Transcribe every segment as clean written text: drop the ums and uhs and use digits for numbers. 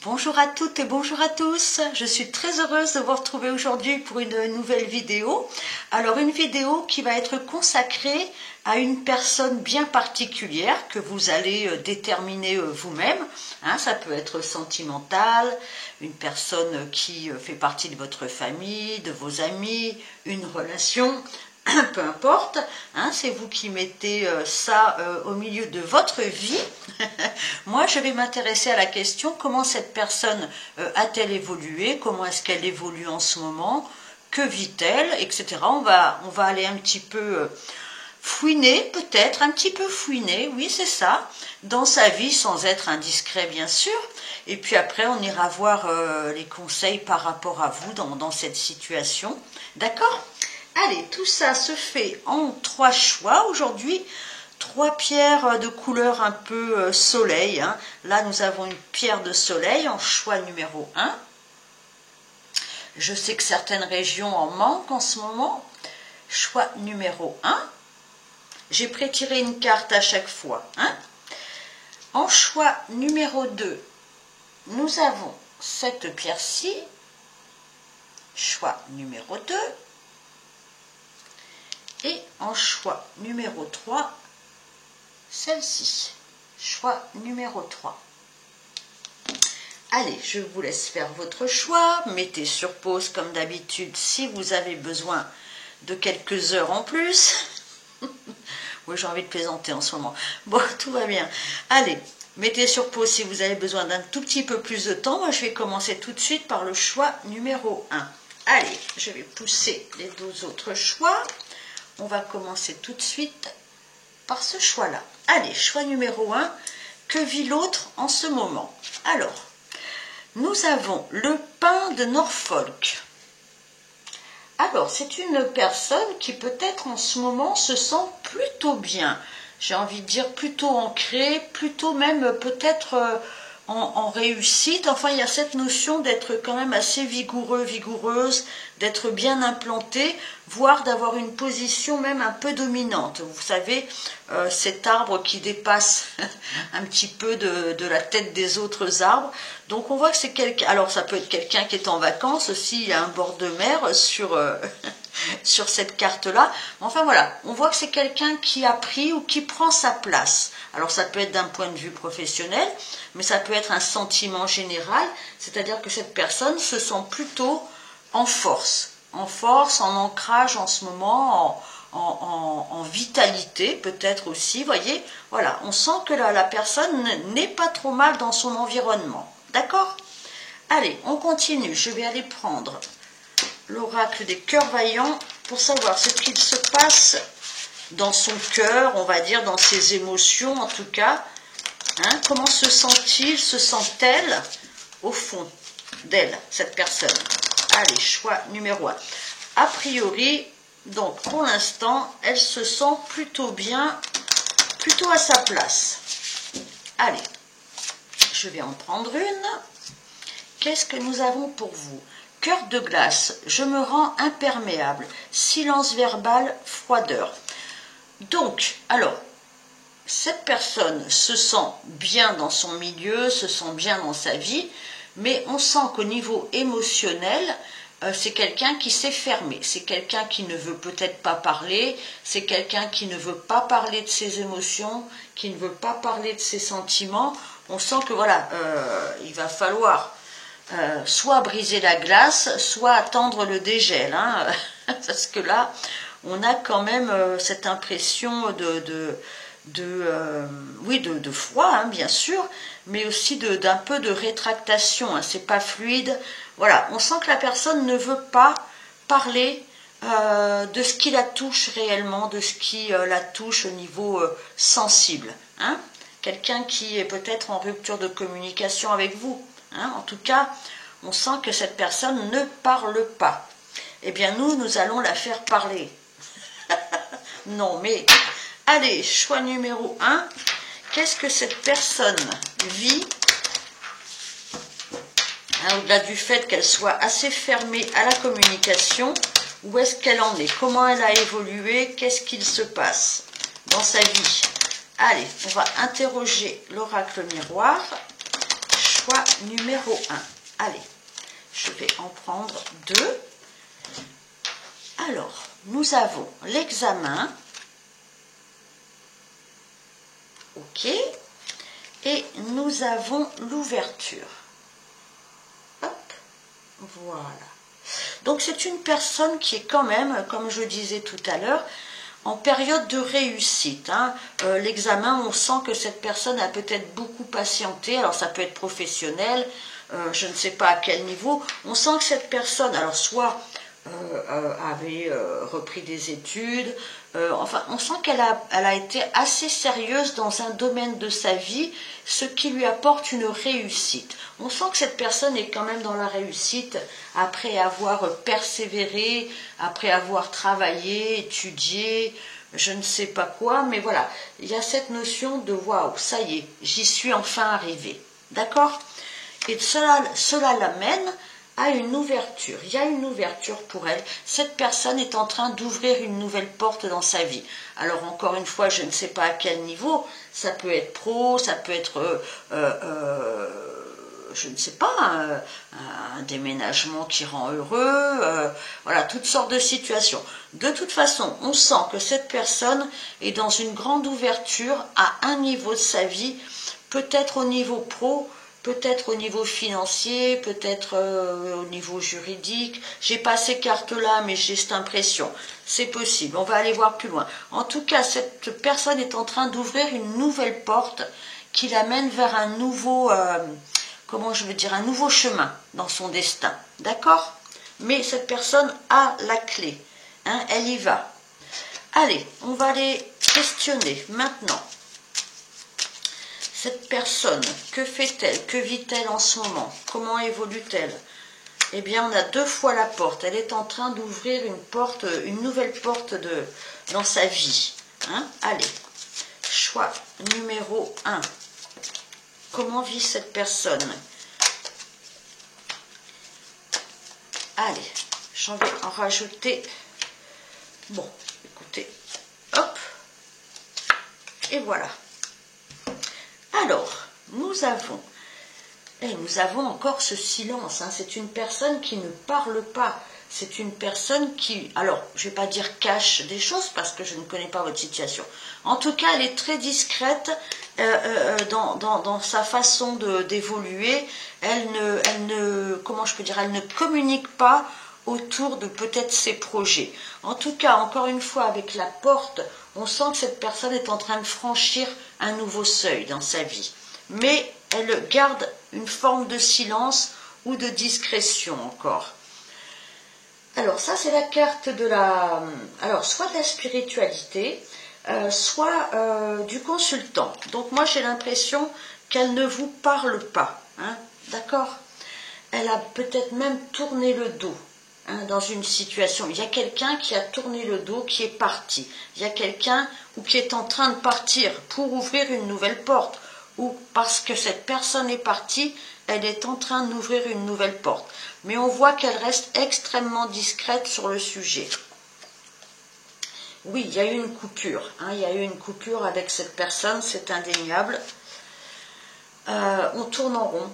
Bonjour à toutes et bonjour à tous, je suis très heureuse de vous retrouver aujourd'hui pour une nouvelle vidéo. Alors une vidéo qui va être consacrée à une personne bien particulière que vous allez déterminer vous-même. Ça peut être sentimental, une personne qui fait partie de votre famille, de vos amis, une relation. Peu importe, c'est vous qui mettez ça au milieu de votre vie. Moi, je vais m'intéresser à la question comment cette personne a-t-elle évolué, comment est-ce qu'elle évolue en ce moment, que vit-elle, etc. On va aller un petit peu fouiner, peut-être, un petit peu fouiner, oui c'est ça, dans sa vie sans être indiscret bien sûr. Et puis après, on ira voir les conseils par rapport à vous dans cette situation. D'accord ? Allez, tout ça se fait en 3 choix aujourd'hui. 3 pierres de couleur un peu soleil. Là, nous avons une pierre de soleil en choix numéro 1. Je sais que certaines régions en manquent en ce moment. Choix numéro 1. J'ai prétiré une carte à chaque fois. En choix numéro 2, nous avons cette pierre-ci. Choix numéro 2. Et en choix numéro 3, celle-ci. Choix numéro 3. Allez, je vous laisse faire votre choix. Mettez sur pause comme d'habitude si vous avez besoin de quelques heures en plus. Oui, j'ai envie de plaisanter en ce moment. Bon, tout va bien. Allez, mettez sur pause si vous avez besoin d'un tout petit peu plus de temps. Moi, je vais commencer tout de suite par le choix numéro 1. Allez, je vais pousser les 2 autres choix. On va commencer tout de suite par ce choix-là. Allez, choix numéro 1. Que vit l'autre en ce moment? Alors, nous avons le pin de Norfolk. Alors, c'est une personne qui peut-être en ce moment se sent plutôt bien. J'ai envie de dire plutôt ancrée, plutôt même peut-être en réussite. Enfin, il y a cette notion d'être quand même assez vigoureux, vigoureuse, d'être bien implanté, voire d'avoir une position même un peu dominante. Vous savez, cet arbre qui dépasse un petit peu de la tête des autres arbres. Donc on voit que c'est quelqu'un, alors ça peut être quelqu'un qui est en vacances aussi, il y a un bord de mer sur cette carte-là. Enfin voilà, on voit que c'est quelqu'un qui a pris ou qui prend sa place. Alors ça peut être d'un point de vue professionnel, mais ça peut être un sentiment général, c'est-à-dire que cette personne se sent plutôt en force, en ancrage en ce moment, en vitalité peut-être aussi, voyez, voilà, on sent que la personne n'est pas trop mal dans son environnement, d'accord? Allez, on continue, je vais aller prendre l'oracle des cœurs vaillants pour savoir ce qu'il se passe dans son cœur, on va dire, dans ses émotions en tout cas. Comment se sent-il, se sent-elle au fond d'elle, cette personne? Allez, choix numéro 1. A priori, donc pour l'instant, elle se sent plutôt bien, plutôt à sa place. Allez, je vais en prendre une. Qu'est-ce que nous avons pour vous? Cœur de glace, je me rends imperméable. Silence verbal, froideur. Donc, alors, cette personne se sent bien dans son milieu, se sent bien dans sa vie, mais on sent qu'au niveau émotionnel, c'est quelqu'un qui s'est fermé, c'est quelqu'un qui ne veut peut-être pas parler, c'est quelqu'un qui ne veut pas parler de ses émotions, qui ne veut pas parler de ses sentiments. On sent que voilà, il va falloir soit briser la glace, soit attendre le dégel, parce que là, on a quand même cette impression de froid, bien sûr, mais aussi d'un peu de rétractation, c'est pas fluide. Voilà, on sent que la personne ne veut pas parler de ce qui la touche réellement, de ce qui la touche au niveau sensible. Quelqu'un qui est peut-être en rupture de communication avec vous. En tout cas, on sent que cette personne ne parle pas. Eh bien, nous allons la faire parler. Non, mais allez, choix numéro 1. Qu'est-ce que cette personne vit, au-delà du fait qu'elle soit assez fermée à la communication, où est-ce qu'elle en est? Comment elle a évolué? Qu'est-ce qu'il se passe dans sa vie? Allez, on va interroger l'oracle miroir. Choix numéro 1. Allez, je vais en prendre 2. Alors, nous avons l'examen. OK. Et nous avons l'ouverture. Hop, voilà. Donc, c'est une personne qui est quand même, comme je disais tout à l'heure, en période de réussite. L'examen, on sent que cette personne a peut-être beaucoup patienté. Alors, ça peut être professionnel, je ne sais pas à quel niveau. On sent que cette personne, alors soit avait repris des études, enfin, on sent qu'elle a été assez sérieuse dans un domaine de sa vie, ce qui lui apporte une réussite. On sent que cette personne est quand même dans la réussite après avoir persévéré, après avoir travaillé, étudié, je ne sais pas quoi, mais voilà, il y a cette notion de waouh, ça y est, j'y suis enfin arrivée. D'accord? Et cela l'amène à une ouverture. Il y a une ouverture pour elle. Cette personne est en train d'ouvrir une nouvelle porte dans sa vie. Alors encore une fois, je ne sais pas à quel niveau. Ça peut être pro, ça peut être, je ne sais pas, un déménagement qui rend heureux. Voilà, toutes sortes de situations. De toute façon, on sent que cette personne est dans une grande ouverture à un niveau de sa vie, peut-être au niveau pro, peut-être au niveau financier, peut-être au niveau juridique. J'ai pas ces cartes-là, mais j'ai cette impression. C'est possible, on va aller voir plus loin. En tout cas, cette personne est en train d'ouvrir une nouvelle porte qui l'amène vers un nouveau, comment je veux dire, un nouveau chemin dans son destin. D'accord? Mais cette personne a la clé. Elle y va. Allez, on va les questionner maintenant. Cette personne, que fait-elle? Que vit-elle en ce moment? Comment évolue-t-elle? Eh bien, on a 2 fois la porte. Elle est en train d'ouvrir une nouvelle porte dans sa vie. Allez, choix numéro 1. Comment vit cette personne? Allez, j'en vais en rajouter. Bon, écoutez, hop, et voilà. Alors, nous avons encore ce silence. C'est une personne qui ne parle pas. C'est une personne qui, alors, je ne vais pas dire cache des choses parce que je ne connais pas votre situation. En tout cas, elle est très discrète dans sa façon d'évoluer. Comment je peux dire, elle ne communique pas autour de peut-être ses projets. En tout cas, encore une fois, avec la porte, on sent que cette personne est en train de franchir un nouveau seuil dans sa vie. Mais elle garde une forme de silence ou de discrétion encore. Alors ça, c'est la carte de soit de la spiritualité, soit du consultant. Donc moi, j'ai l'impression qu'elle ne vous parle pas. D'accord? Elle a peut-être même tourné le dos. Dans une situation. Il y a quelqu'un qui a tourné le dos, qui est parti. Il y a quelqu'un qui est en train de partir pour ouvrir une nouvelle porte. Ou parce que cette personne est partie, elle est en train d'ouvrir une nouvelle porte. Mais on voit qu'elle reste extrêmement discrète sur le sujet. Oui, il y a eu une coupure. Il y a eu une coupure avec cette personne, c'est indéniable. On tourne en rond,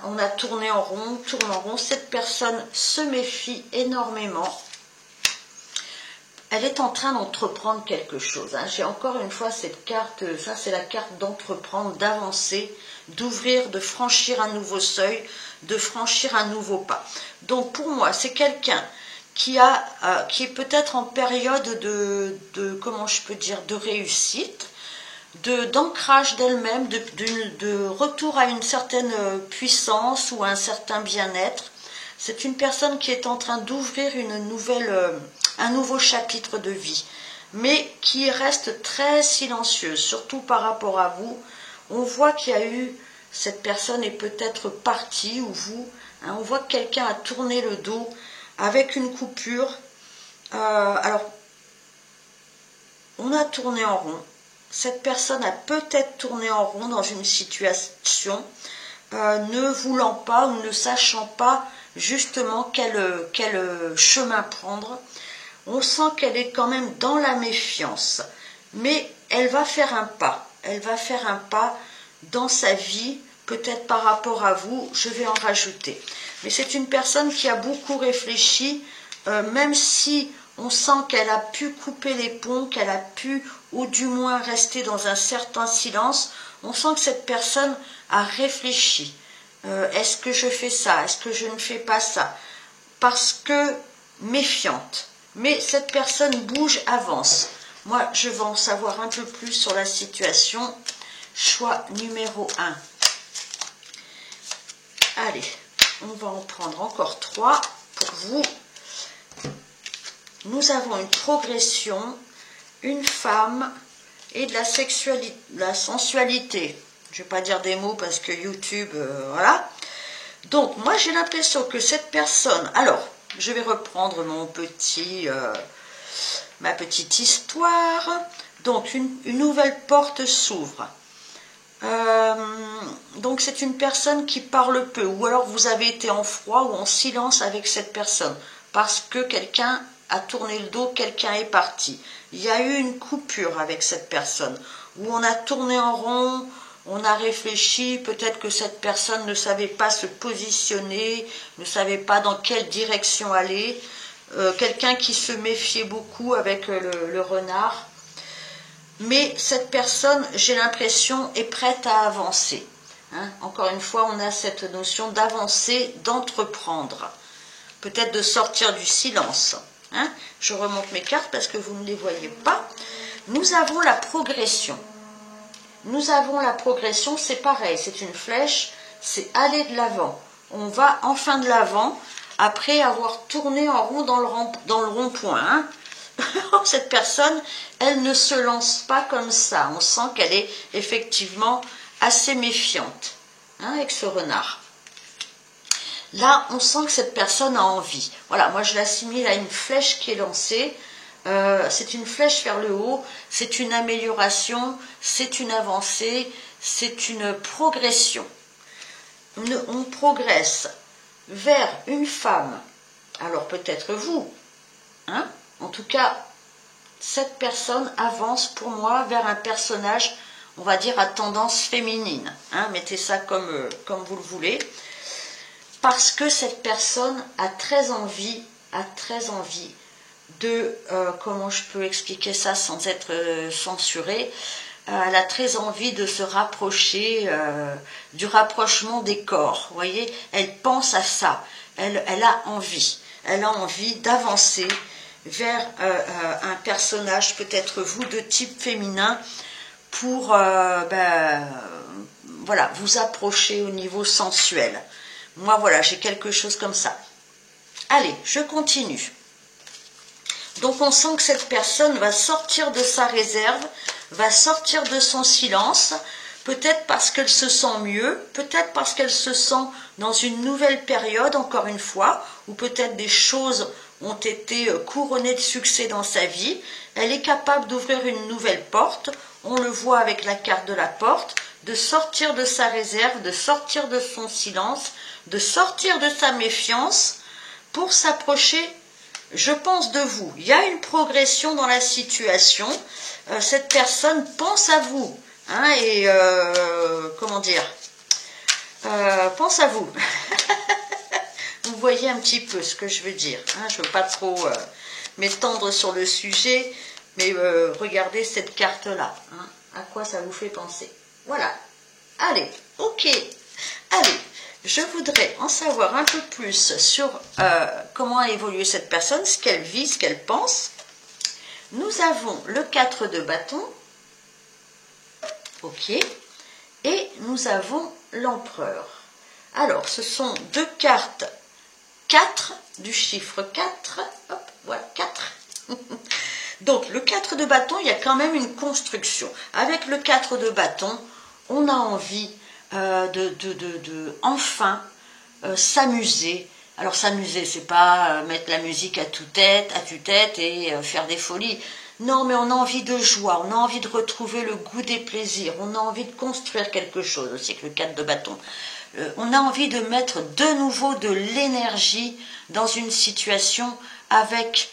on a tourné en rond, on tourne en rond. Cette personne se méfie énormément. Elle est en train d'entreprendre quelque chose. J'ai encore une fois cette carte, ça c'est la carte d'entreprendre, d'avancer, d'ouvrir, de franchir un nouveau seuil, de franchir un nouveau pas. Donc pour moi, c'est quelqu'un qui est peut-être en période comment je peux dire, de réussite, d'ancrage d'elle-même, de retour à une certaine puissance ou à un certain bien-être. C'est une personne qui est en train d'ouvrir un nouveau chapitre de vie, mais qui reste très silencieuse, surtout par rapport à vous. On voit qu'il y a eu, cette personne est peut-être partie, ou vous, on voit que quelqu'un a tourné le dos avec une coupure. Alors, on a tourné en rond. Cette personne a peut-être tourné en rond dans une situation, ne voulant pas ou ne sachant pas justement quel chemin prendre. On sent qu'elle est quand même dans la méfiance, mais elle va faire un pas. Elle va faire un pas dans sa vie peut-être par rapport à vous, je vais en rajouter. Mais c'est une personne qui a beaucoup réfléchi, même si on sent qu'elle a pu couper les ponts, qu'elle a pu, ou du moins rester dans un certain silence, on sent que cette personne a réfléchi. Est-ce que je fais ça? Est-ce que je ne fais pas ça? Parce que méfiante. Mais cette personne bouge, avance. Moi, je vais en savoir un peu plus sur la situation. Choix numéro 1. Allez, on va en prendre encore 3 pour vous. Nous avons une progression, une femme et de la sexualité, la sensualité. Je ne vais pas dire des mots parce que YouTube, voilà. Donc, moi, j'ai l'impression que cette personne... Alors, je vais reprendre ma petite histoire. Donc, une nouvelle porte s'ouvre. Donc, c'est une personne qui parle peu. Ou alors, vous avez été en froid ou en silence avec cette personne. Parce que quelqu'un a tourné le dos, quelqu'un est parti. Il y a eu une coupure avec cette personne. Où on a tourné en rond... On a réfléchi, peut-être que cette personne ne savait pas se positionner, ne savait pas dans quelle direction aller. Quelqu'un qui se méfiait beaucoup avec le renard. Mais cette personne, j'ai l'impression, est prête à avancer. Hein? Encore une fois, on a cette notion d'avancer, d'entreprendre. Peut-être de sortir du silence. Hein? Je remonte mes cartes parce que vous ne les voyez pas. Nous avons la progression. Nous avons la progression, c'est pareil, c'est une flèche, c'est aller de l'avant. On va enfin de l'avant, après avoir tourné en rond dans le rond-point. Hein. Cette personne, elle ne se lance pas comme ça. On sent qu'elle est effectivement assez méfiante, hein, avec ce renard. Là, on sent que cette personne a envie. Voilà, moi je l'assimile à une flèche qui est lancée. C'est une flèche vers le haut, c'est une amélioration, c'est une avancée, c'est une progression. On progresse vers une femme, alors peut-être vous, hein? En tout cas, cette personne avance pour moi vers un personnage, on va dire à tendance féminine, hein? Mettez ça comme vous le voulez, parce que cette personne a très envie de, comment je peux expliquer ça sans être censurée, elle a très envie de se rapprocher du rapprochement des corps, vous voyez, elle pense à ça, elle a envie d'avancer vers un personnage, peut-être vous, de type féminin, pour voilà, vous approcher au niveau sensuel. Moi, voilà, j'ai quelque chose comme ça. Allez, je continue. Donc on sent que cette personne va sortir de sa réserve, va sortir de son silence, peut-être parce qu'elle se sent mieux, peut-être parce qu'elle se sent dans une nouvelle période, encore une fois, où peut-être des choses ont été couronnées de succès dans sa vie. Elle est capable d'ouvrir une nouvelle porte, on le voit avec la carte de la porte, de sortir de sa réserve, de sortir de son silence, de sortir de sa méfiance pour s'approcher, je pense, de vous. Il y a une progression dans la situation. Cette personne pense à vous. Hein, et comment dire, pense à vous. Vous voyez un petit peu ce que je veux dire. Hein, je ne veux pas trop m'étendre sur le sujet, mais regardez cette carte-là. Hein, à quoi ça vous fait penser? Voilà. Allez, ok. Allez. Je voudrais en savoir un peu plus sur comment a évolué cette personne, ce qu'elle vit, ce qu'elle pense. Nous avons le 4 de bâton, ok, et nous avons l'empereur. Alors, ce sont deux cartes 4 du chiffre 4, hop, voilà, 4. Donc, le 4 de bâton, il y a quand même une construction. Avec le 4 de bâton, on a envie enfin s'amuser. Alors s'amuser, c'est pas mettre la musique à tue-tête et faire des folies. Non, mais on a envie de joie, on a envie de retrouver le goût des plaisirs, on a envie de construire quelque chose aussi avec le 4 de bâton. On a envie de mettre de nouveau de l'énergie dans une situation avec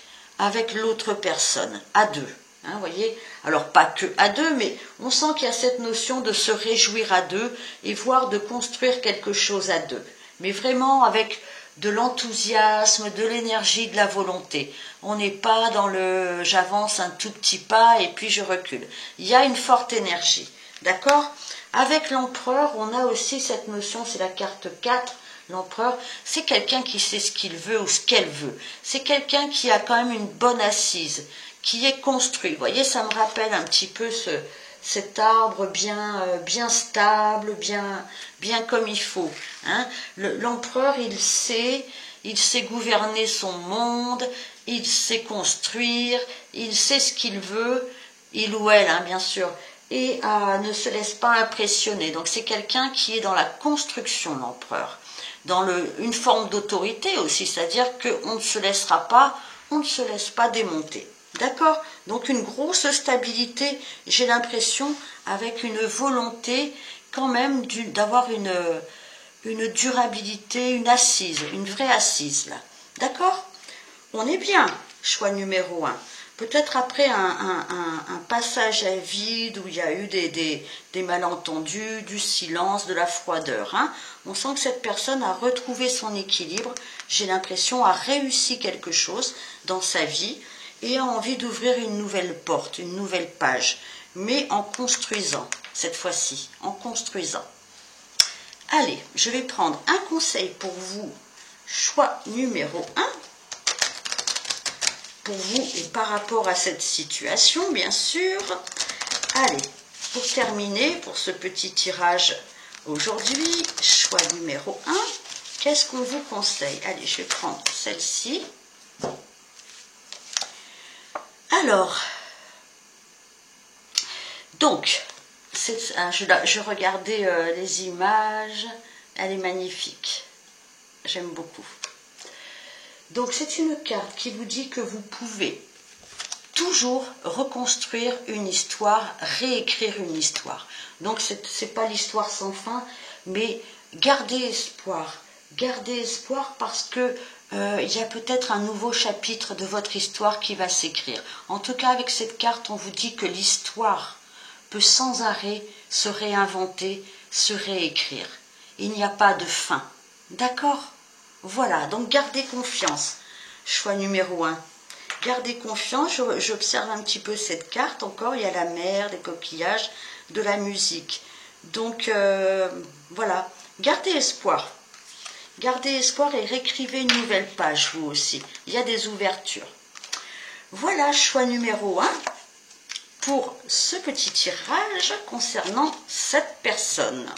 l'autre personne, à deux. Hein, vous voyez, alors pas que à deux, mais on sent qu'il y a cette notion de se réjouir à deux et voire de construire quelque chose à deux. Mais vraiment avec de l'enthousiasme, de l'énergie, de la volonté. On n'est pas dans le j'avance un tout petit pas et puis je recule. Il y a une forte énergie. D'accord? Avec l'empereur, on a aussi cette notion, c'est la carte 4. L'empereur, c'est quelqu'un qui sait ce qu'il veut ou ce qu'elle veut. C'est quelqu'un qui a quand même une bonne assise, qui est construit. Vous voyez, ça me rappelle un petit peu cet arbre bien stable, bien comme il faut. Hein. L'empereur, il sait gouverner son monde, il sait construire, il sait ce qu'il veut, il ou elle, hein, bien sûr, et ne se laisse pas impressionner. Donc c'est quelqu'un qui est dans la construction, l'empereur. Dans une forme d'autorité aussi, c'est-à-dire qu'on ne se laissera pas, on ne se laisse pas démonter. D'accord? Donc une grosse stabilité, j'ai l'impression, avec une volonté quand même d'avoir une durabilité, une assise, une vraie assise là. D'accord? On est bien, choix numéro 1. Peut-être après un passage à vide où il y a eu des malentendus, du silence, de la froideur. Hein. On sent que cette personne a retrouvé son équilibre, j'ai l'impression, a réussi quelque chose dans sa vie et a envie d'ouvrir une nouvelle porte, une nouvelle page, mais en construisant, cette fois-ci, en construisant. Allez, je vais prendre un conseil pour vous, choix numéro 1. Pour vous et par rapport à cette situation, bien sûr. Allez, pour terminer, pour ce petit tirage aujourd'hui, choix numéro 1, qu'est-ce qu'on vous conseille? Allez, je vais prendre celle-ci. Alors, donc, je regardais les images, elle est magnifique, j'aime beaucoup. Donc c'est une carte qui vous dit que vous pouvez toujours reconstruire une histoire, réécrire une histoire. Donc c'est pas l'histoire sans fin, mais gardez espoir parce que il y a peut-être un nouveau chapitre de votre histoire qui va s'écrire. En tout cas avec cette carte, on vous dit que l'histoire peut sans arrêt se réinventer, se réécrire. Il n'y a pas de fin. D'accord ? Voilà, donc gardez confiance. Choix numéro 1. Gardez confiance, j'observe un petit peu cette carte. Encore, il y a la mer, des coquillages, de la musique. Donc, voilà, gardez espoir. Gardez espoir et réécrivez une nouvelle page, vous aussi. Il y a des ouvertures. Voilà, choix numéro 1 pour ce petit tirage concernant cette personne.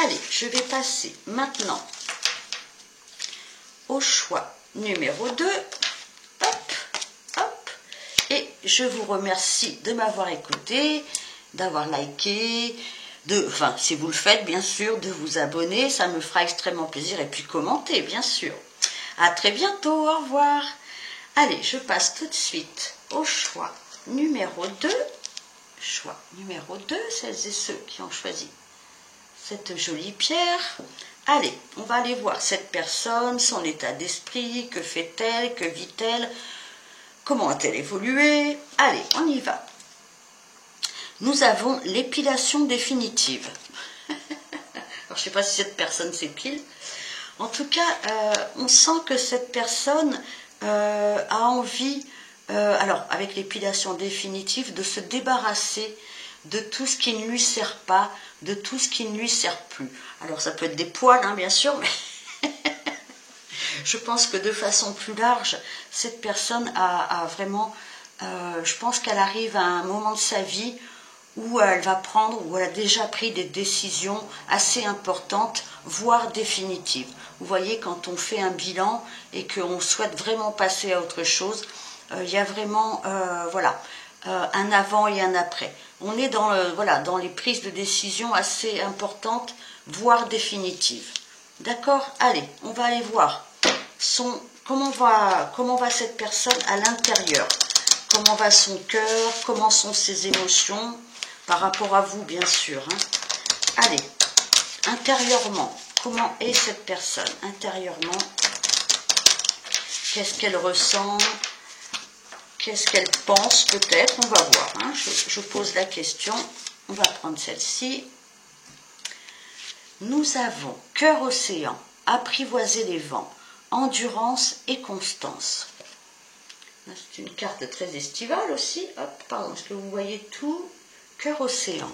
Allez, je vais passer maintenant au choix numéro 2. Hop, hop. Et je vous remercie de m'avoir écouté, d'avoir liké, enfin, si vous le faites, bien sûr, de vous abonner. Ça me fera extrêmement plaisir. Et puis commenter, bien sûr. À très bientôt. Au revoir. Allez, je passe tout de suite au choix numéro 2. Choix numéro 2, celles et ceux qui ont choisi cette jolie pierre. Allez, on va aller voir cette personne, son état d'esprit, que fait-elle, que vit-elle, comment a-t-elle évolué. Allez, on y va. Nous avons l'épilation définitive. Alors, je ne sais pas si cette personne s'épile. En tout cas, on sent que cette personne a envie, alors avec l'épilation définitive, de se débarrasser de tout ce qui ne lui sert pas, de tout ce qui ne lui sert plus. Alors ça peut être des poils, hein, bien sûr, mais je pense que de façon plus large, cette personne a vraiment, je pense qu'elle arrive à un moment de sa vie où elle va prendre, où elle a déjà pris des décisions assez importantes, voire définitives. Vous voyez, quand on fait un bilan et qu'on souhaite vraiment passer à autre chose, il y a vraiment, voilà, un avant et un après. On est dans les prises de décision assez importantes, voire définitives. D'accord? Allez, on va aller voir comment va cette personne à l'intérieur. Comment va son cœur, comment sont ses émotions, par rapport à vous, bien sûr. Hein. Allez, intérieurement, comment est cette personne? Intérieurement, qu'est-ce qu'elle ressent? Qu'est-ce qu'elle pense peut-être? On va voir. Hein. Je pose la question. On va prendre celle-ci. Nous avons cœur océan, apprivoiser les vents, endurance et constance. C'est une carte très estivale aussi. Hop, pardon, est-ce que vous voyez tout? Cœur océan.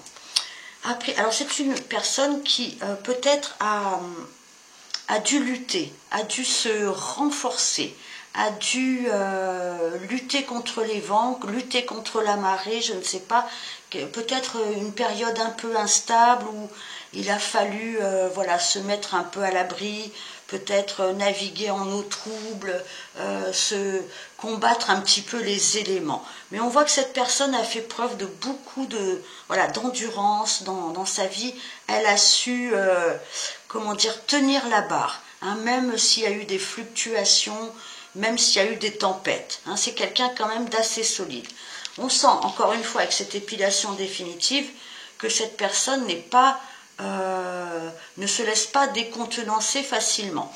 Après, alors c'est une personne qui peut-être a dû lutter, a dû se renforcer, a dû lutter contre les vents, lutter contre la marée, je ne sais pas, peut-être une période un peu instable où il a fallu voilà, se mettre un peu à l'abri, peut-être naviguer en eau trouble, se combattre un petit peu les éléments. Mais on voit que cette personne a fait preuve de beaucoup de voilà, d'endurance dans sa vie. Elle a su comment dire, tenir la barre, hein, même s'il y a eu des fluctuations, même s'il y a eu des tempêtes. Hein, c'est quelqu'un quand même d'assez solide. On sent, encore une fois, avec cette épilation définitive, que cette personne n'est pas, ne se laisse pas décontenancer facilement.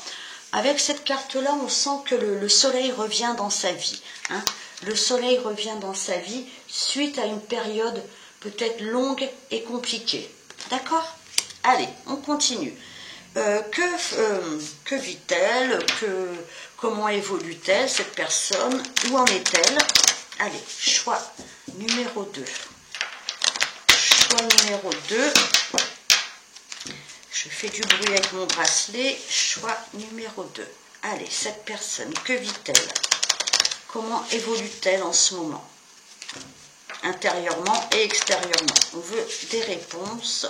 Avec cette carte-là, on sent que le soleil revient dans sa vie. Hein. Le soleil revient dans sa vie suite à une période peut-être longue et compliquée. D'accord? Allez, on continue. Que vit-elle? Comment évolue-t-elle, cette personne? Où en est-elle? Allez, choix numéro 2. Choix numéro 2. Je fais du bruit avec mon bracelet. Choix numéro 2. Allez, cette personne, que vit-elle? Comment évolue-t-elle en ce moment? Intérieurement et extérieurement. On veut des réponses.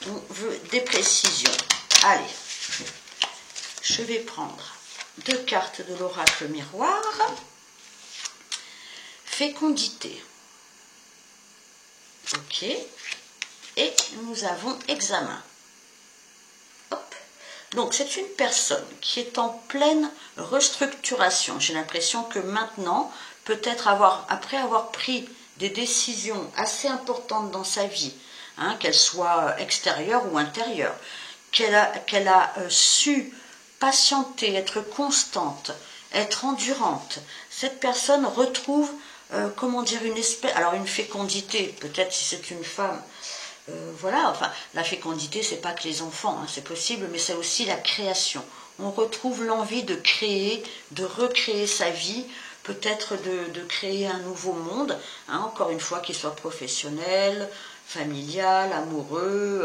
On veut des précisions. Allez, je vais prendre 2 cartes de l'oracle miroir. Fécondité. Ok. Et nous avons examen. Hop. Donc c'est une personne qui est en pleine restructuration. J'ai l'impression que maintenant, peut-être après avoir pris des décisions assez importantes dans sa vie, hein, qu'elles soient extérieures ou intérieures, qu'elle a su patienter, être constante, être endurante, cette personne retrouve, comment dire, une espèce, alors une fécondité, peut-être si c'est une femme, voilà, enfin, la fécondité, c'est pas que les enfants, hein, c'est possible, mais c'est aussi la création. On retrouve l'envie de créer, de recréer sa vie, peut-être de créer un nouveau monde, hein, encore une fois, qu'il soit professionnel, familial, amoureux,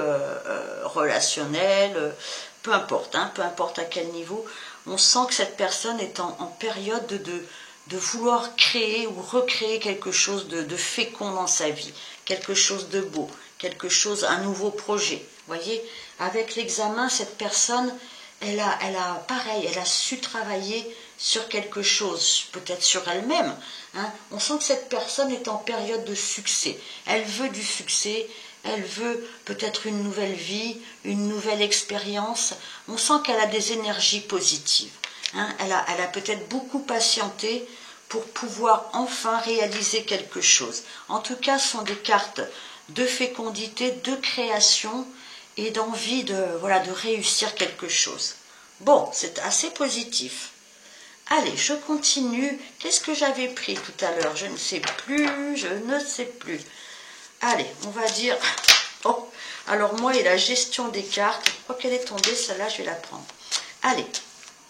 relationnel, peu importe, hein, peu importe à quel niveau, on sent que cette personne est en période de vouloir créer ou recréer quelque chose de fécond dans sa vie, quelque chose de beau, quelque chose, un nouveau projet. Vous voyez, avec l'examen, cette personne, elle a su travailler sur quelque chose, peut-être sur elle-même. Hein. On sent que cette personne est en période de succès. Elle veut du succès, elle veut peut-être une nouvelle vie, une nouvelle expérience. On sent qu'elle a des énergies positives. Hein. Elle a peut-être beaucoup patienté pour pouvoir enfin réaliser quelque chose. En tout cas, ce sont des cartes de fécondité, de création et d'envie de réussir quelque chose. Bon, c'est assez positif. Allez, je continue. Qu'est-ce que j'avais pris tout à l'heure? Je ne sais plus. Allez, on va dire... Oh, alors moi et la gestion des cartes, je crois qu'elle est tombée, celle-là, je vais la prendre. Allez,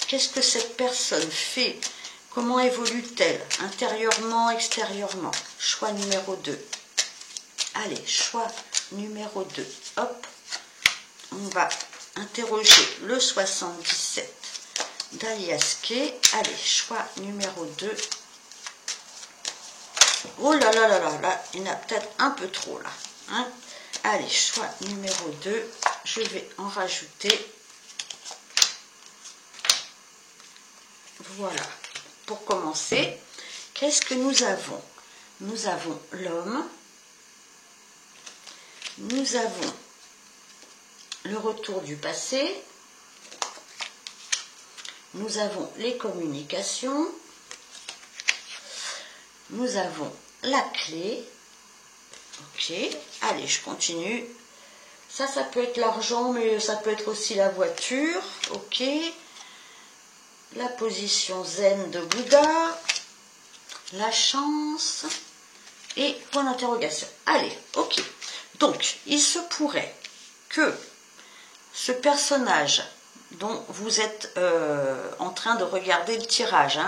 qu'est-ce que cette personne fait? Comment évolue-t-elle? Intérieurement, extérieurement. Choix numéro 2. Allez, choix numéro 2. Hop, on va interroger le 77 d'Alias Kay. Allez, choix numéro 2. Oh là là là là là, il y en a peut-être un peu trop là. Hein. Allez, choix numéro 2. Je vais en rajouter. Voilà. Pour commencer, qu'est-ce que nous avons? Nous avons l'homme. Nous avons le retour du passé. Nous avons les communications. Nous avons la clé. Ok, allez, je continue. Ça peut être l'argent, mais ça peut être aussi la voiture. Ok. La position zen de Bouddha. la chance et point d'interrogation. Allez, ok. Donc, il se pourrait que ce personnage dont vous êtes en train de regarder le tirage,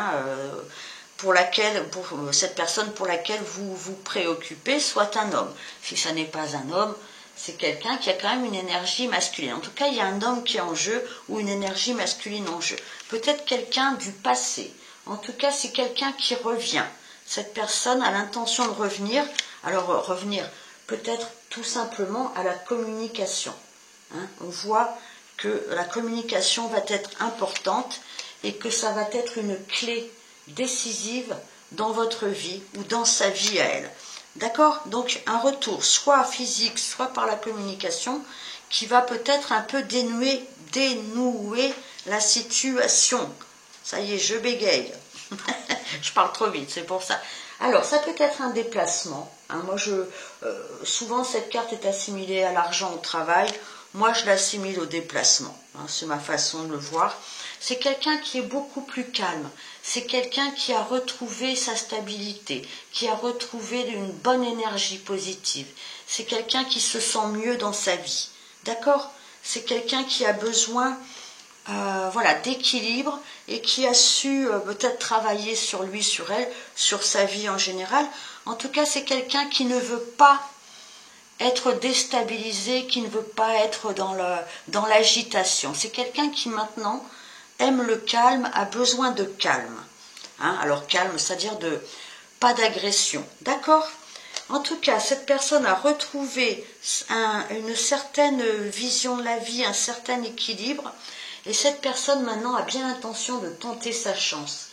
pour cette personne pour laquelle vous vous préoccupez, soit un homme. Si ça n'est pas un homme, c'est quelqu'un qui a quand même une énergie masculine. En tout cas, il y a un homme qui est en jeu ou une énergie masculine en jeu. Peut-être quelqu'un du passé. En tout cas, c'est quelqu'un qui revient. Cette personne a l'intention de revenir. Alors, revenir peut-être tout simplement à la communication. On voit que la communication va être importante et que ça va être une clé décisive dans votre vie ou dans sa vie à elle. D'accord? Donc un retour soit physique, soit par la communication qui va peut-être un peu dénouer la situation. Ça y est, je bégaye. Je parle trop vite, c'est pour ça. Alors, ça peut être un déplacement. Souvent, cette carte est assimilée à l'argent, au travail. Moi, je l'assimile au déplacement. C'est ma façon de le voir. C'est quelqu'un qui est beaucoup plus calme. C'est quelqu'un qui a retrouvé sa stabilité, qui a retrouvé une bonne énergie positive. C'est quelqu'un qui se sent mieux dans sa vie. D'accord? C'est quelqu'un qui a besoin d'équilibre et qui a su peut-être travailler sur lui, sur elle, sur sa vie en général. En tout cas, c'est quelqu'un qui ne veut pas être déstabilisé, qui ne veut pas être dans l'agitation. C'est quelqu'un qui maintenant aime le calme, a besoin de calme. Alors calme, c'est-à-dire pas d'agression. D'accord? En tout cas, cette personne a retrouvé une certaine vision de la vie, un certain équilibre. Et cette personne maintenant a bien l'intention de tenter sa chance.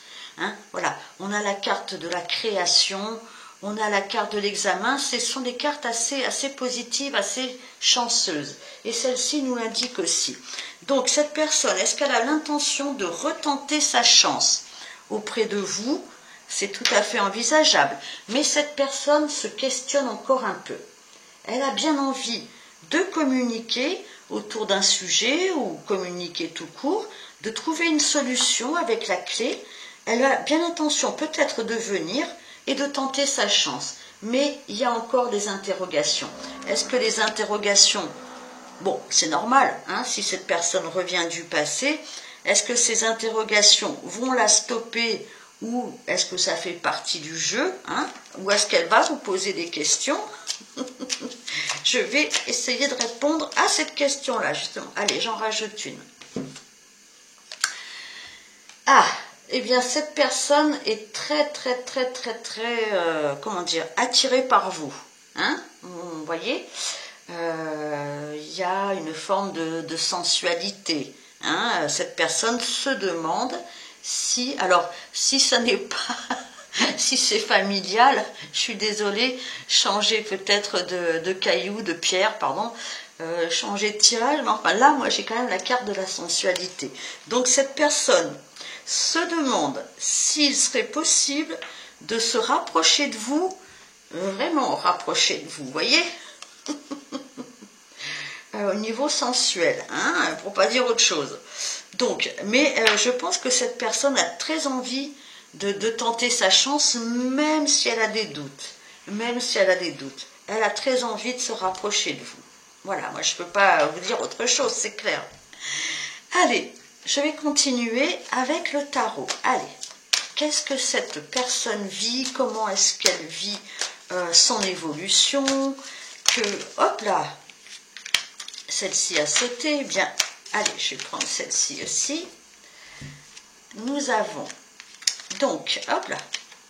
Voilà, on a la carte de la création, on a la carte de l'examen. Ce sont des cartes assez positives, assez chanceuses. Et celle-ci nous l'indique aussi. Donc cette personne, est-ce qu'elle a l'intention de retenter sa chance auprès de vous? C'est tout à fait envisageable. Mais cette personne se questionne encore un peu. Elle a bien envie de communiquer autour d'un sujet ou communiquer tout court, de trouver une solution avec la clé. Elle a bien l'intention peut-être de venir et de tenter sa chance. Mais il y a encore des interrogations. Est-ce que les interrogations... Bon, c'est normal, si cette personne revient du passé, est-ce que ces interrogations vont la stopper ou est-ce que ça fait partie du jeu, ou est-ce qu'elle va vous poser des questions? Je vais essayer de répondre à cette question-là, justement. Allez, j'en rajoute une. Eh bien, cette personne est très, attirée par vous. Vous voyez, il y a une forme de sensualité. Cette personne se demande si ça n'est pas... Si c'est familial, je suis désolée, changer peut-être de caillou, de pierre, changer de tirage, mais enfin là, moi j'ai quand même la carte de la sensualité. Donc cette personne se demande s'il serait possible de se rapprocher de vous, vraiment rapprocher de vous, vous voyez, au niveau sensuel, pour pas dire autre chose. Donc, mais je pense que cette personne a très envie de tenter sa chance, même si elle a des doutes. Elle a très envie de se rapprocher de vous. Voilà, moi je ne peux pas vous dire autre chose, c'est clair. Allez, je vais continuer avec le tarot. Allez, qu'est-ce que cette personne vit? Comment est-ce qu'elle vit son évolution? Hop là, celle-ci a sauté. Bien, allez, je vais prendre celle-ci aussi. Nous avons... Donc, hop là,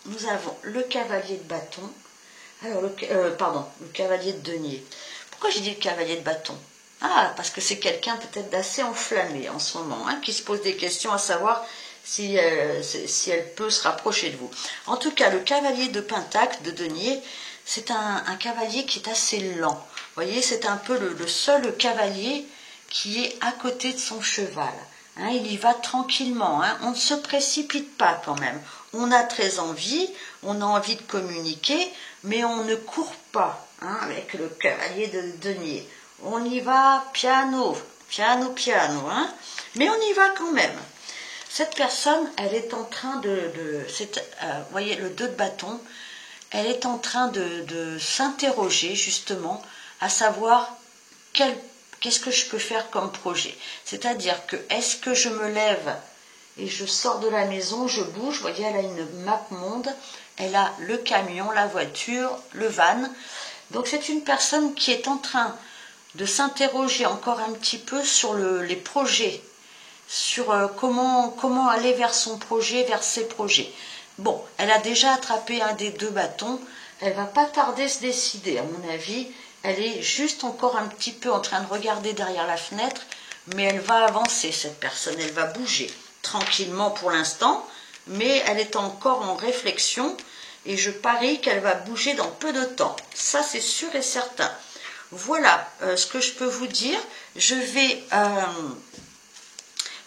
nous avons le cavalier de bâton. Alors, le cavalier de denier. Pourquoi j'ai dit le cavalier de bâton? Parce que c'est quelqu'un peut-être d'assez enflammé en ce moment, qui se pose des questions à savoir si elle peut se rapprocher de vous. En tout cas, le cavalier de pentacle, de denier, c'est un cavalier qui est assez lent. Vous voyez, c'est un peu le seul cavalier qui est à côté de son cheval. Il y va tranquillement, on ne se précipite pas quand même. On a très envie, on a envie de communiquer, mais on ne court pas avec le cavalier de denier. On y va piano, mais on y va quand même. Cette personne, elle est en train vous voyez le 2 de bâton, elle est en train de s'interroger justement à savoir qu'est-ce que je peux faire comme projet. C'est-à-dire que est-ce que je me lève et je sors de la maison, je bouge, vous voyez, elle a une map monde, elle a le camion, la voiture, le van. Donc c'est une personne qui est en train de s'interroger encore un petit peu sur les projets, sur comment aller vers son projet, vers ses projets. Bon, elle a déjà attrapé un des 2 bâtons, elle va pas tarder à se décider, à mon avis. Elle est juste encore un petit peu en train de regarder derrière la fenêtre, mais elle va avancer, cette personne, elle va bouger tranquillement pour l'instant, mais elle est encore en réflexion et je parie qu'elle va bouger dans peu de temps. Ça, c'est sûr et certain. Voilà ce que je peux vous dire. Je vais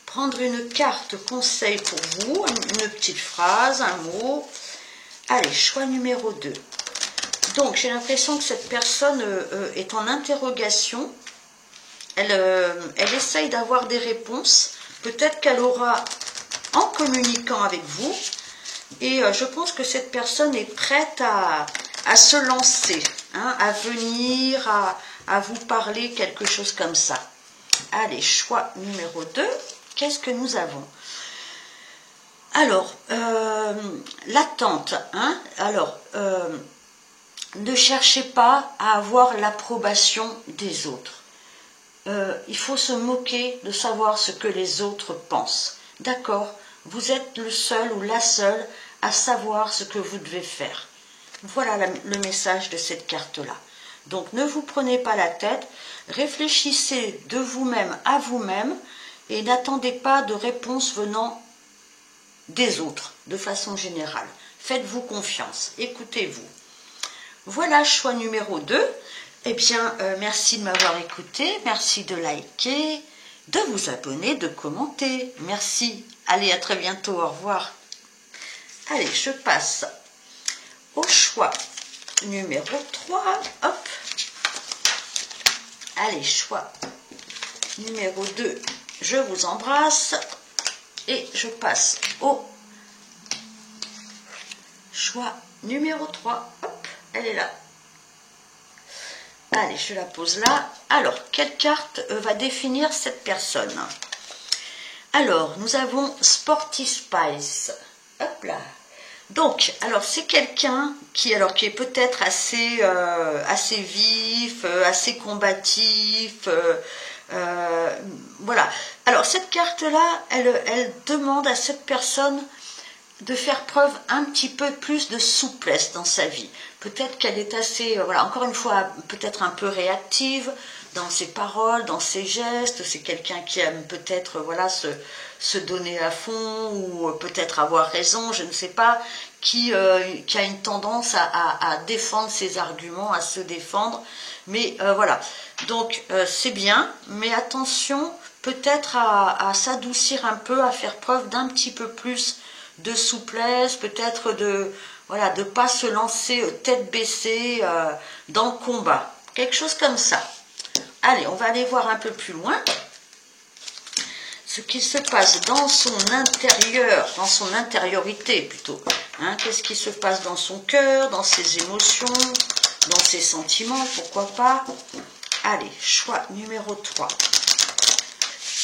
prendre une carte conseil pour vous, une petite phrase, un mot. Allez, choix numéro 2. Donc, j'ai l'impression que cette personne est en interrogation. Elle essaye d'avoir des réponses. Peut-être qu'elle aura, en communiquant avec vous, et je pense que cette personne est prête à se lancer, hein, à venir, à vous parler, quelque chose comme ça. Allez, choix numéro 2. Qu'est-ce que nous avons? Alors, l'attente. Hein? Alors, ne cherchez pas à avoir l'approbation des autres. Il faut se moquer de savoir ce que les autres pensent. D'accord? Vous êtes le seul ou la seule à savoir ce que vous devez faire. Voilà le message de cette carte-là. Donc ne vous prenez pas la tête, réfléchissez de vous-même à vous-même et n'attendez pas de réponses venant des autres, de façon générale. Faites-vous confiance, écoutez-vous. Voilà, choix numéro 2. Eh bien, merci de m'avoir écouté, merci de liker, de vous abonner, de commenter. Merci. Allez, à très bientôt, au revoir. Allez, je passe au choix numéro 3. Hop. Allez, choix numéro 2. Je vous embrasse. Et je passe au choix numéro 3. Hop, elle est là. Allez, je la pose là. Alors, quelle carte va définir cette personne? Alors, nous avons Sporty Spice. Hop là. Donc, alors c'est quelqu'un qui est peut-être assez vif, assez combatif. Voilà. Alors, cette carte-là, elle demande à cette personne de faire preuve un petit peu plus de souplesse dans sa vie. Peut-être qu'elle est assez, voilà, encore une fois, peut-être un peu réactive dans ses paroles, dans ses gestes. C'est quelqu'un qui aime peut-être, voilà, se donner à fond ou peut-être avoir raison, je ne sais pas, qui a une tendance à défendre ses arguments, à se défendre. Mais voilà, donc c'est bien, mais attention peut-être à s'adoucir un peu, à faire preuve d'un petit peu plus de souplesse, peut-être de pas se lancer tête baissée dans le combat. Quelque chose comme ça. Allez, on va aller voir un peu plus loin ce qui se passe dans son intérieur, dans son intériorité plutôt. Hein, qu'est-ce qui se passe dans son cœur, dans ses émotions, dans ses sentiments, pourquoi pas. Allez, choix numéro 3.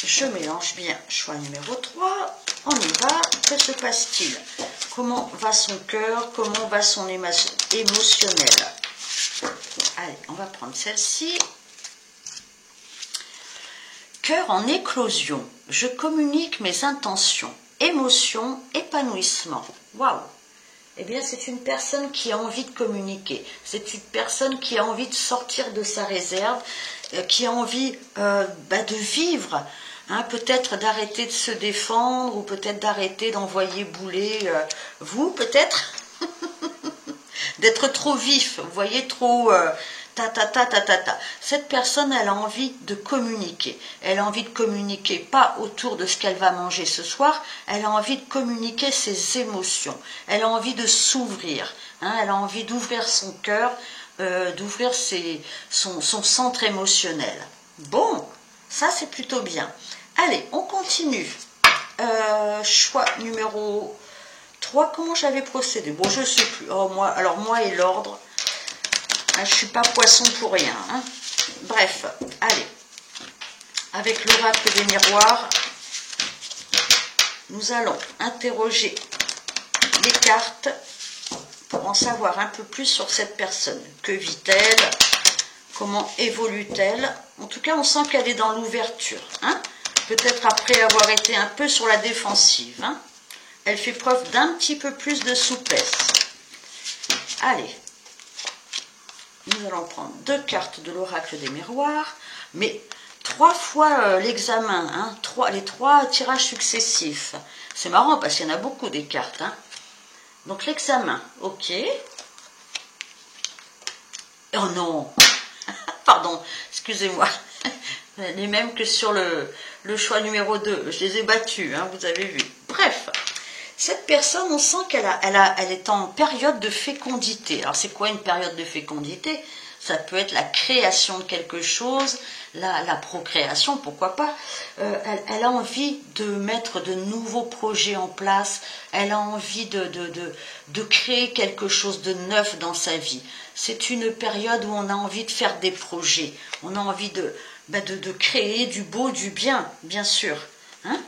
Je mélange bien. Choix numéro 3. On y va. Que se passe-t-il? Comment va son cœur? Comment va son émotionnel? Allez, on va prendre celle-ci. Cœur en éclosion. Je communique mes intentions, émotions, épanouissement. Waouh! Eh bien, c'est une personne qui a envie de communiquer. C'est une personne qui a envie de sortir de sa réserve, qui a envie de vivre. Hein, peut-être d'arrêter de se défendre ou peut-être d'arrêter d'envoyer bouler vous, peut-être d'être trop vif, vous voyez, trop Cette personne, elle a envie de communiquer. Elle a envie de communiquer pas autour de ce qu'elle va manger ce soir, elle a envie de communiquer ses émotions. Elle a envie de s'ouvrir. Hein, elle a envie d'ouvrir son cœur, d'ouvrir son centre émotionnel. Bon, ça c'est plutôt bien. Allez, on continue. Choix numéro 3. Comment j'avais procédé? Bon, je ne sais plus. Oh, moi et l'ordre. Je ne suis pas poisson pour rien. Hein. Bref, allez. Avec l'oracle des miroirs, nous allons interroger les cartes pour en savoir un peu plus sur cette personne. Que vit-elle? Comment évolue-t-elle? En tout cas, on sent qu'elle est dans l'ouverture. Hein. Peut-être après avoir été un peu sur la défensive. Hein. Elle fait preuve d'un petit peu plus de souplesse. Allez. Nous allons prendre 2 cartes de l'oracle des miroirs. Mais 3 fois l'examen. Hein. Les 3 tirages successifs. C'est marrant parce qu'il y en a beaucoup des cartes. Hein. Donc l'examen. Ok. Oh non. Pardon. Excusez-moi. Les mêmes que sur le choix numéro 2. Je les ai battus, hein, vous avez vu. Bref, cette personne, on sent qu'elle est en période de fécondité. Alors, c'est quoi une période de fécondité? Ça peut être la création de quelque chose, la procréation, pourquoi pas. Elle a envie de mettre de nouveaux projets en place. Elle a envie de créer quelque chose de neuf dans sa vie. C'est une période où on a envie de faire des projets. On a envie de créer du beau, du bien sûr. Hein.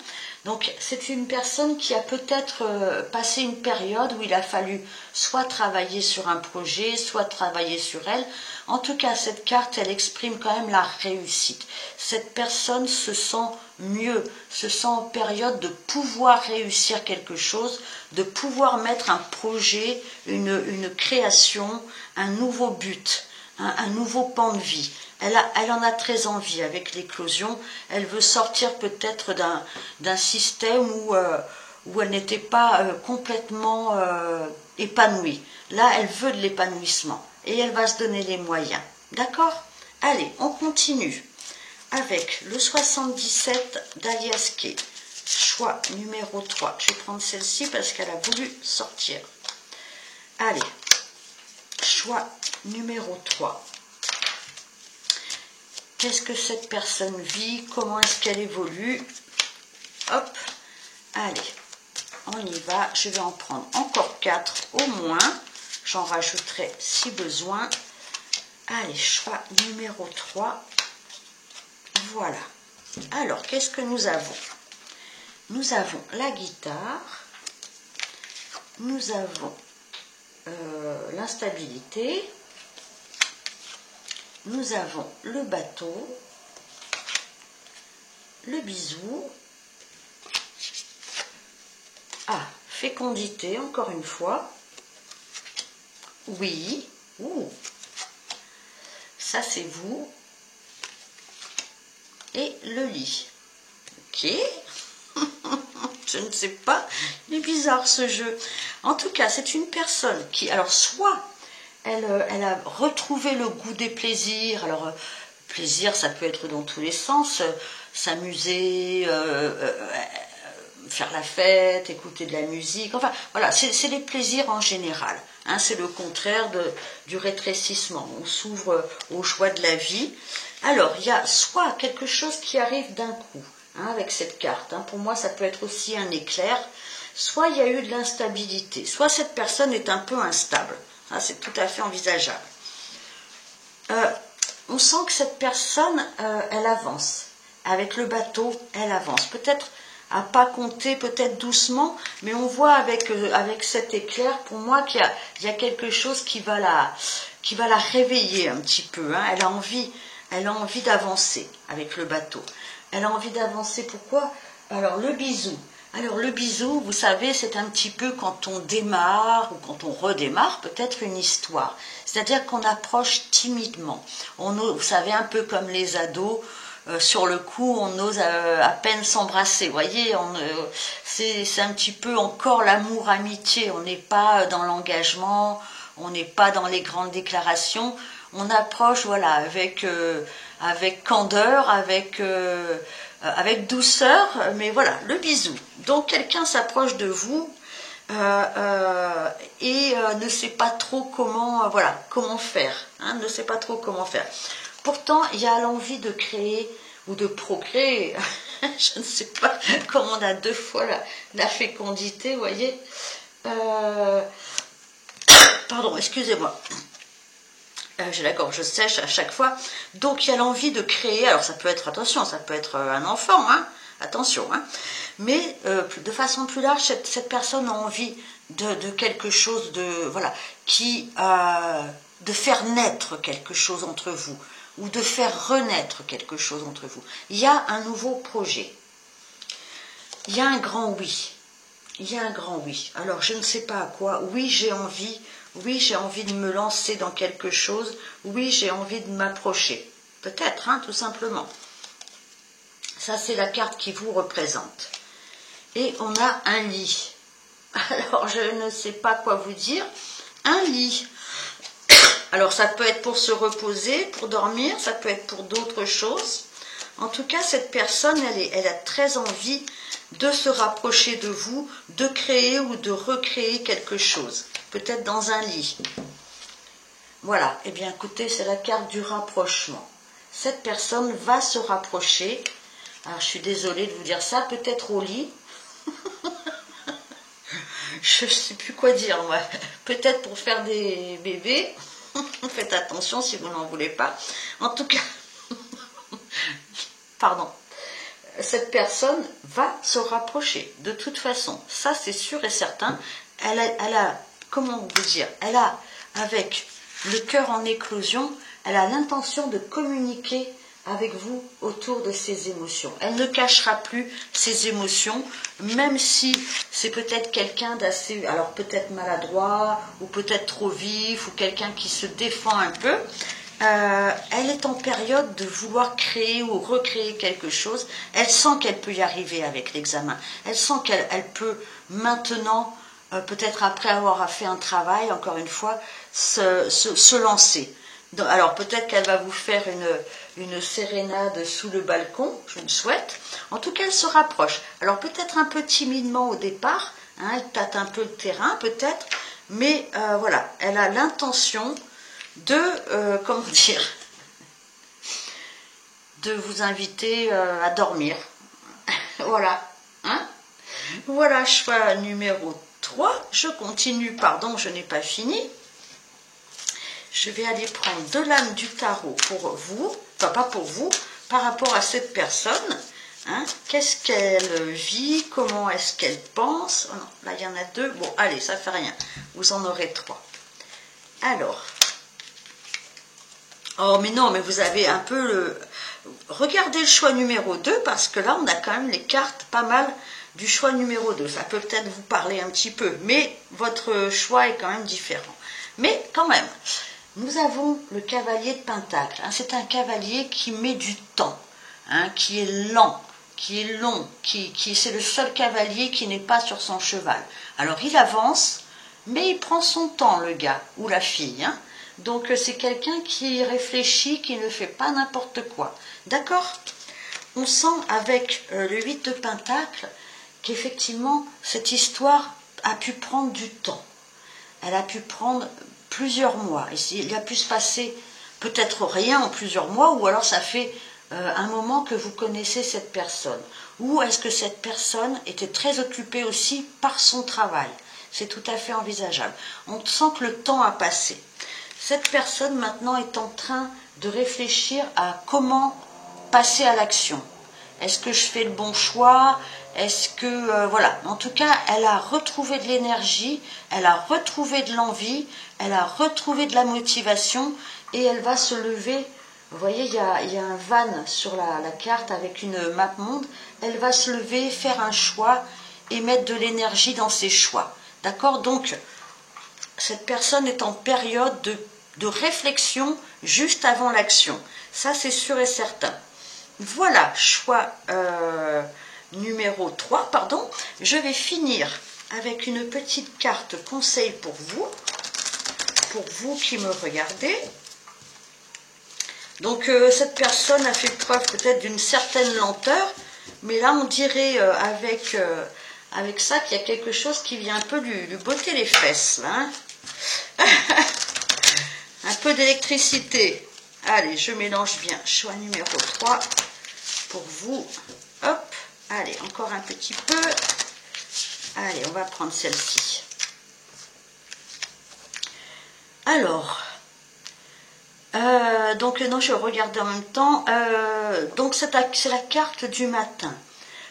Donc, c'est une personne qui a peut-être passé une période où il a fallu soit travailler sur un projet, soit travailler sur elle. En tout cas, cette carte, elle exprime quand même la réussite. Cette personne se sent mieux, se sent en période de pouvoir réussir quelque chose, de pouvoir mettre un projet, une création, un nouveau but, un nouveau pan de vie. Elle en a très envie avec l'éclosion. Elle veut sortir peut-être d'un système où elle n'était pas complètement épanouie. Là, elle veut de l'épanouissement et elle va se donner les moyens. D'accord? Allez, on continue avec le 77 d'Alias Kay. Choix numéro 3. Je vais prendre celle-ci parce qu'elle a voulu sortir. Allez, choix numéro 3. Qu'est-ce que cette personne vit? Comment est-ce qu'elle évolue? Hop, allez, on y va. Je vais en prendre encore 4 au moins. J'en rajouterai si besoin. Allez, choix numéro 3. Voilà. Alors, qu'est-ce que nous avons? Nous avons la guitare. Nous avons l'instabilité. Nous avons le bateau, le bisou, fécondité, encore une fois, oui, ça c'est vous, et le lit, ok, je ne sais pas, il est bizarre ce jeu. En tout cas, c'est une personne qui, alors soit elle a retrouvé le goût des plaisirs. Alors, plaisir, ça peut être dans tous les sens. S'amuser, faire la fête, écouter de la musique. Enfin, voilà, c'est les plaisirs en général. Hein, c'est le contraire du rétrécissement. On s'ouvre au choix de la vie. Alors, il y a soit quelque chose qui arrive d'un coup, hein, avec cette carte. Hein. Pour moi, ça peut être aussi un éclair. Soit il y a eu de l'instabilité. Soit cette personne est un peu instable. C'est tout à fait envisageable. On sent que cette personne, elle avance. Avec le bateau, elle avance. Peut-être à pas compter, peut-être doucement, mais on voit avec cet éclair, pour moi, qu'il y a quelque chose qui va la réveiller un petit peu. Hein. Elle a envie d'avancer avec le bateau. Elle a envie d'avancer, pourquoi? Alors, le bisou. Alors le bisou, vous savez, c'est un petit peu quand on démarre ou quand on redémarre peut-être une histoire. C'est-à-dire qu'on approche timidement. Vous savez, un peu comme les ados, sur le coup, on ose à peine s'embrasser. Vous voyez, c'est un petit peu encore l'amour-amitié. On n'est pas dans l'engagement, on n'est pas dans les grandes déclarations. On approche, voilà, avec candeur, avec douceur, mais voilà, le bisou. Donc quelqu'un s'approche de vous et ne sait pas trop comment faire, hein, ne sait pas trop comment faire. Pourtant, il y a l'envie de créer ou de procréer, Je ne sais pas comment on a 2 fois la fécondité, vous voyez. Pardon, excusez-moi. J'ai la gorge sèche à chaque fois. Donc il y a l'envie de créer, alors ça peut être, attention, ça peut être un enfant, hein, attention, hein, mais de façon plus large, cette personne a envie de quelque chose de, voilà, de faire naître quelque chose entre vous, ou de faire renaître quelque chose entre vous. Il y a un nouveau projet. Il y a un grand oui. Il y a un grand oui. Alors je ne sais pas à quoi. Oui, j'ai envie. Oui, j'ai envie de me lancer dans quelque chose. Oui, j'ai envie de m'approcher. Peut-être, hein, tout simplement. Ça, c'est la carte qui vous représente. Et on a un lit. Alors, je ne sais pas quoi vous dire. Un lit. Alors, ça peut être pour se reposer, pour dormir. Ça peut être pour d'autres choses. En tout cas, cette personne, elle a très envie de se rapprocher de vous, de créer ou de recréer quelque chose. Peut-être dans un lit. Voilà, eh bien écoutez, c'est la carte du rapprochement. Cette personne va se rapprocher. Alors je suis désolée de vous dire ça, peut-être au lit. Je ne sais plus quoi dire, moi. Peut-être pour faire des bébés. Faites attention si vous n'en voulez pas. En tout cas, pardon. Cette personne va se rapprocher, de toute façon. Ça, c'est sûr et certain. Elle a, comment vous dire, elle a, avec le cœur en éclosion, elle a l'intention de communiquer avec vous autour de ses émotions. Elle ne cachera plus ses émotions, même si c'est peut-être quelqu'un d'assez, alors peut-être maladroit, ou peut-être trop vif, ou quelqu'un qui se défend un peu. Elle est en période de vouloir créer ou recréer quelque chose. Elle sent qu'elle peut y arriver avec l'examen. Elle sent qu'elle peut maintenant, peut-être après avoir fait un travail, encore une fois, se lancer. Donc, alors peut-être qu'elle va vous faire une sérénade sous le balcon, je le souhaite. En tout cas, elle se rapproche. Alors peut-être un peu timidement au départ, hein, elle tâte un peu le terrain peut-être, mais voilà, elle a l'intention de, comment dire, de vous inviter à dormir. Voilà. Hein, voilà, choix numéro 3. Je continue, pardon, je n'ai pas fini. Je vais aller prendre de l'âme du tarot pour vous, enfin pas pour vous, par rapport à cette personne. Hein, qu'est-ce qu'elle vit, comment est-ce qu'elle pense. Oh non, là il y en a 2. Bon, allez, ça fait rien. Vous en aurez 3. Alors. Oh, mais non, mais vous avez un peu le... Regardez le choix numéro 2, parce que là, on a quand même les cartes pas mal du choix numéro 2. Ça peut peut-être vous parler un petit peu, mais votre choix est quand même différent. Mais quand même, nous avons le cavalier de Pentacle. Hein, c'est un cavalier qui met du temps, hein, qui est lent, qui est long, c'est le seul cavalier qui n'est pas sur son cheval. Alors, il avance, mais il prend son temps, le gars, ou la fille, hein. Donc c'est quelqu'un qui réfléchit, qui ne fait pas n'importe quoi. D'accord? On sent avec le 8 de Pentacle qu'effectivement cette histoire a pu prendre du temps. Elle a pu prendre plusieurs mois. Il a pu se passer peut-être rien en plusieurs mois, ou alors ça fait un moment que vous connaissez cette personne. Ou est-ce que cette personne était très occupée aussi par son travail? C'est tout à fait envisageable. On sent que le temps a passé. Cette personne maintenant est en train de réfléchir à comment passer à l'action. Est-ce que je fais le bon choix? Est-ce que... voilà. En tout cas, elle a retrouvé de l'énergie, elle a retrouvé de l'envie, elle a retrouvé de la motivation et elle va se lever. Vous voyez, il y a un van sur la carte avec une map monde. Elle va se lever, faire un choix et mettre de l'énergie dans ses choix. D'accord? Donc, cette personne est en période de réflexion juste avant l'action. Ça, c'est sûr et certain. Voilà, choix numéro 3, pardon. Je vais finir avec une petite carte conseil pour vous qui me regardez. Donc, cette personne a fait preuve peut-être d'une certaine lenteur, mais là, on dirait avec ça qu'il y a quelque chose qui vient un peu lui botter les fesses, là, hein. Un peu d'électricité. Allez, je mélange bien. Choix numéro 3 pour vous. Hop, allez, encore un petit peu. Allez, on va prendre celle-ci. Alors, donc non, je regarde en même temps. Donc c'est la carte du matin.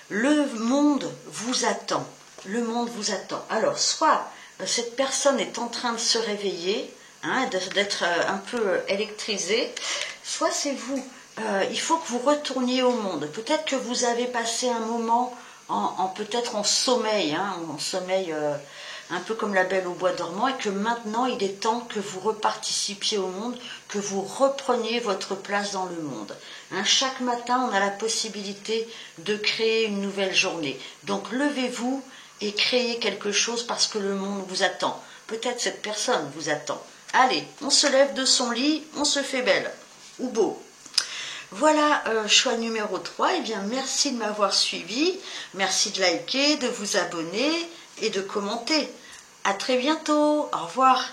Le monde vous attend. Le monde vous attend. Alors, soit cette personne est en train de se réveiller, hein, d'être un peu électrisée, soit c'est vous. Il faut que vous retourniez au monde. Peut-être que vous avez passé un moment peut-être en sommeil, hein, en sommeil un peu comme la Belle au bois dormant, et que maintenant il est temps que vous reparticipiez au monde, que vous repreniez votre place dans le monde. Hein, chaque matin, on a la possibilité de créer une nouvelle journée. Donc levez-vous et créez quelque chose parce que le monde vous attend. Peut-être cette personne vous attend. Allez, on se lève de son lit, on se fait belle ou beau. Voilà, choix numéro 3. Eh bien, merci de m'avoir suivi. Merci de liker, de vous abonner et de commenter. À très bientôt. Au revoir.